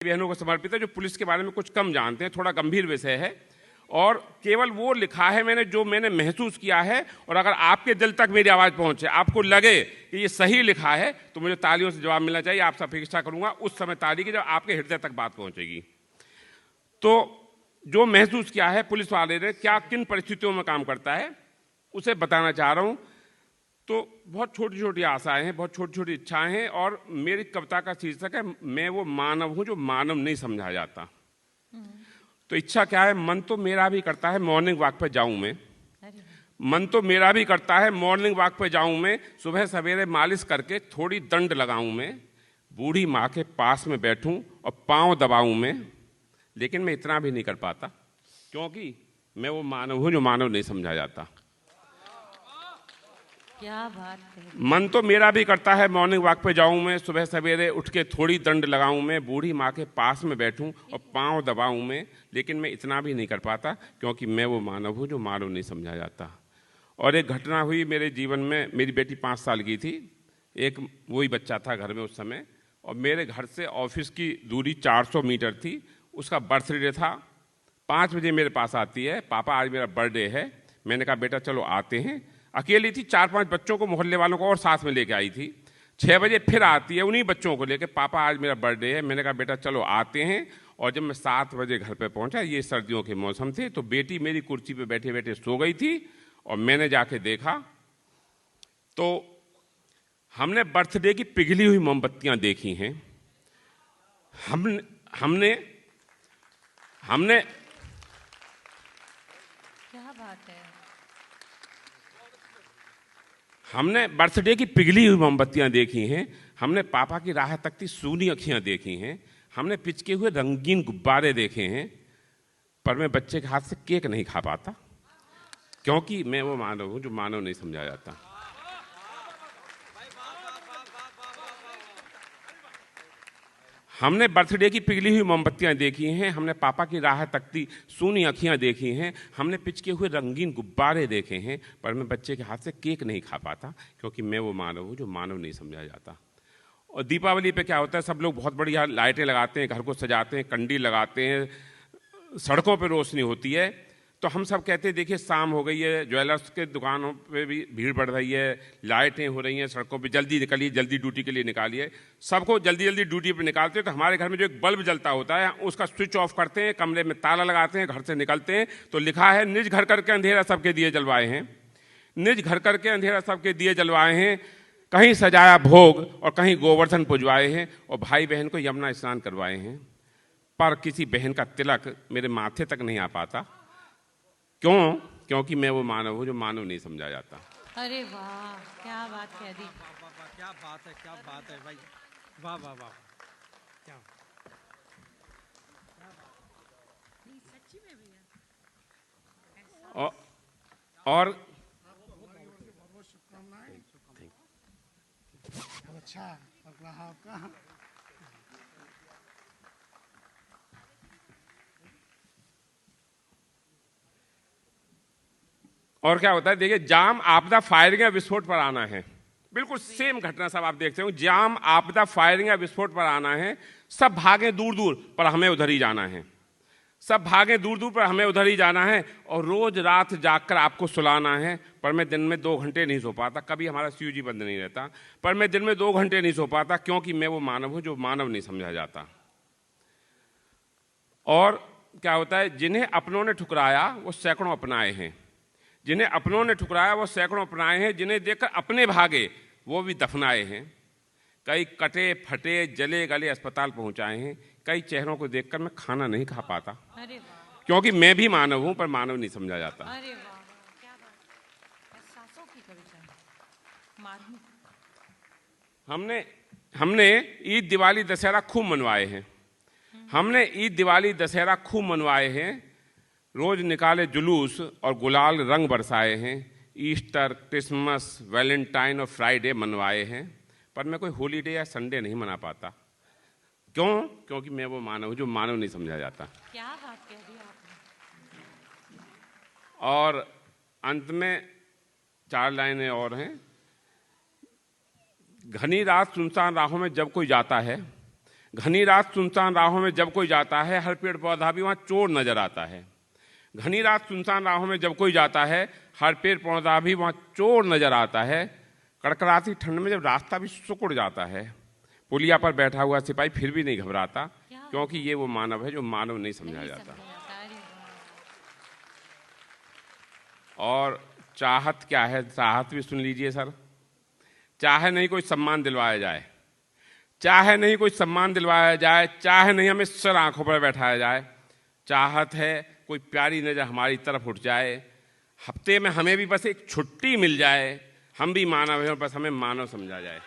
बहनों को समर्पित है जो पुलिस के बारे में कुछ कम जानते हैं। थोड़ा गंभीर विषय है और केवल वो लिखा है मैंने जो मैंने महसूस किया है, और अगर आपके दिल तक मेरी आवाज़ पहुंचे, आपको लगे कि ये सही लिखा है, तो मुझे तालियों से जवाब मिलना चाहिए। आपसे अपेक्षा करूंगा उस समय ताली की जब आपके हृदय तक बात पहुंचेगी। तो जो महसूस किया है पुलिस वाले ने क्या किन परिस्थितियों में काम करता है उसे बताना चाह रहा हूं। तो बहुत छोटी छोटी आशाएं हैं, बहुत छोटी छोटी इच्छाएं हैं, और मेरी कविता का शीर्षक है मैं वो मानव हूं जो मानव नहीं समझा जाता। तो इच्छा क्या है? मन तो मेरा भी करता है मॉर्निंग वॉक पे जाऊं मैं, मन तो मेरा भी करता है मॉर्निंग वॉक पे जाऊं मैं, सुबह सवेरे मालिश करके थोड़ी दंड लगाऊं मैं, बूढ़ी माँ के पास में बैठूं और पांव दबाऊं मैं, लेकिन मैं इतना भी नहीं कर पाता क्योंकि मैं वो मानव हूं जो मानव नहीं समझा जाता। क्या बात है। मन तो मेरा भी करता है मॉर्निंग वॉक पे जाऊं मैं, सुबह सवेरे उठ के थोड़ी दंड लगाऊं मैं, बूढ़ी माँ के पास में बैठूं और पांव दबाऊं मैं, लेकिन मैं इतना भी नहीं कर पाता क्योंकि मैं वो मानव हूं जो मानव नहीं समझा जाता। और एक घटना हुई मेरे जीवन में। मेरी बेटी 5 साल की थी, एक वही बच्चा था घर में उस समय, और मेरे घर से ऑफिस की दूरी 400 मीटर थी। उसका बर्थडे था। 5 बजे मेरे पास आती है, पापा आज मेरा बर्थडे है। मैंने कहा बेटा चलो आते हैं। अकेली थी, 4-5 बच्चों को, मोहल्ले वालों को और साथ में लेके आई थी। 6 बजे फिर आती है उन्हीं बच्चों को लेके, पापा आज मेरा बर्थडे है। मैंने कहा बेटा चलो आते हैं। और जब मैं 7 बजे घर पे पहुंचा, ये सर्दियों के मौसम थे, तो बेटी मेरी कुर्सी पे बैठे बैठे सो गई थी। और मैंने जाके देखा तो हमने बर्थडे की पिघली हुई मोमबत्तियां देखी हैं। हमने क्या बात है। हमने बर्थडे की पिघली हुई मोमबत्तियां देखी हैं। हमने पापा की राह तकती सूनी अखियां देखी हैं। हमने पिचके हुए रंगीन गुब्बारे देखे हैं। पर मैं बच्चे के हाथ से केक नहीं खा पाता क्योंकि मैं वो मानव हूं जो मानव नहीं समझा जाता। हमने बर्थडे की पिघली हुई मोमबत्तियां देखी हैं। हमने पापा की राह तकती सूनी अखियां देखी हैं। हमने पिचके हुए रंगीन गुब्बारे देखे हैं। पर मैं बच्चे के हाथ से केक नहीं खा पाता क्योंकि मैं वो मानव हूं जो मानव नहीं समझा जाता। और दीपावली पे क्या होता है, सब लोग बहुत बढ़िया लाइटें लगाते हैं, घर को सजाते हैं, कंडील लगाते हैं, सड़कों पर रोशनी होती है। तो हम सब कहते हैं देखिए शाम हो गई है, ज्वेलर्स के दुकानों पे भी भीड़ बढ़ रही है, लाइटें हो रही हैं सड़कों पे, जल्दी निकलिए, जल्दी ड्यूटी के लिए निकालिए। सबको जल्दी जल्दी ड्यूटी पे निकालते हैं। तो हमारे घर में जो एक बल्ब जलता होता है उसका स्विच ऑफ करते हैं, कमरे में ताला लगाते हैं, घर से निकलते हैं। तो लिखा है निज घर करके अंधेरा सबके दिए जलवाए हैं, निज घर करके अंधेरा सबके दिए जलवाए हैं, कहीं सजाया भोग और कहीं गोवर्धन पुजवाए हैं, और भाई बहन को यमुना स्नान करवाए हैं। पर किसी बहन का तिलक मेरे माथे तक नहीं आ पाता। क्यों? क्योंकि मैं वो मानव हूं जो मानव नहीं समझा जाता। अरे वाह, क्या बात कह दी। क्या बात है, क्या बात है भाई, वाह वाह वाह, क्या सच्ची में भैया। और अच्छा लग रहा आपका। और क्या होता है, देखिए जाम आपदा फायरिंग या विस्फोट पर आना है, बिल्कुल सेम घटना सब आप देखते हो। जाम आपदा फायरिंग या विस्फोट पर आना है, सब भागे दूर दूर पर हमें उधर ही जाना है, सब भागे दूर दूर पर हमें उधर ही जाना है। और रोज रात जागकर आपको सुलाना है। पर मैं दिन में 2 घंटे नहीं सो पाता, कभी हमारा सीयूजी बंद नहीं रहता, पर मैं दिन में 2 घंटे नहीं सो पाता क्योंकि मैं वो मानव हूं जो मानव नहीं समझा जाता। और क्या होता है, जिन्हें अपनों ने ठुकराया वो सैकड़ों अपनाए हैं, जिन्हें अपनों ने ठुकराया वो सैकड़ों अपनाए हैं, जिन्हें देखकर अपने भागे वो भी दफनाए हैं। कई कटे फटे जले गले अस्पताल पहुंचाए हैं। कई चेहरों को देखकर मैं खाना नहीं खा पाता क्योंकि मैं भी मानव हूं पर मानव नहीं समझा जाता। अरे वाह, क्या बात। एहसासों की कविता। हमने ईद दिवाली दशहरा खूब मनवाए हैं। हमने ईद दिवाली दशहरा खूब मनवाए हैं। रोज निकाले जुलूस और गुलाल रंग बरसाए हैं। ईस्टर, क्रिसमस, वैलेंटाइन और फ्राइडे मनवाए हैं। पर मैं कोई हॉलीडे या संडे नहीं मना पाता। क्यों? क्योंकि मैं वो मानव हूं जो मानव नहीं समझा जाता। क्या बात कह दी आपने। और अंत में 4 लाइनें और हैं। घनी रात सुनसान राहों में जब कोई जाता है, घनी रात सुनसान राहों में जब कोई जाता है, हर पेड़ पौधा भी वहाँ चोर नजर आता है। घनी रात सुनसान राहों में जब कोई जाता है, हर पेड़ पौधा भी वहाँ चोर नजर आता है। कड़कड़ाती ठंड में जब रास्ता भी सिकुड़ जाता है, पुलिया पर बैठा हुआ सिपाही फिर भी नहीं घबराता, क्योंकि ये वो मानव है जो मानव नहीं समझा जाता। और चाहत क्या है, चाहत भी सुन लीजिए सर। चाहे नहीं कोई सम्मान दिलवाया जाए, चाहे नहीं कोई सम्मान दिलवाया जाए, चाहे नहीं हमें सर आंखों पर बैठाया जाए, चाहत है कोई प्यारी नजर हमारी तरफ उठ जाए, हफ्ते में हमें भी बस एक छुट्टी मिल जाए, हम भी मानव हैं और बस हमें मानव समझा जाए।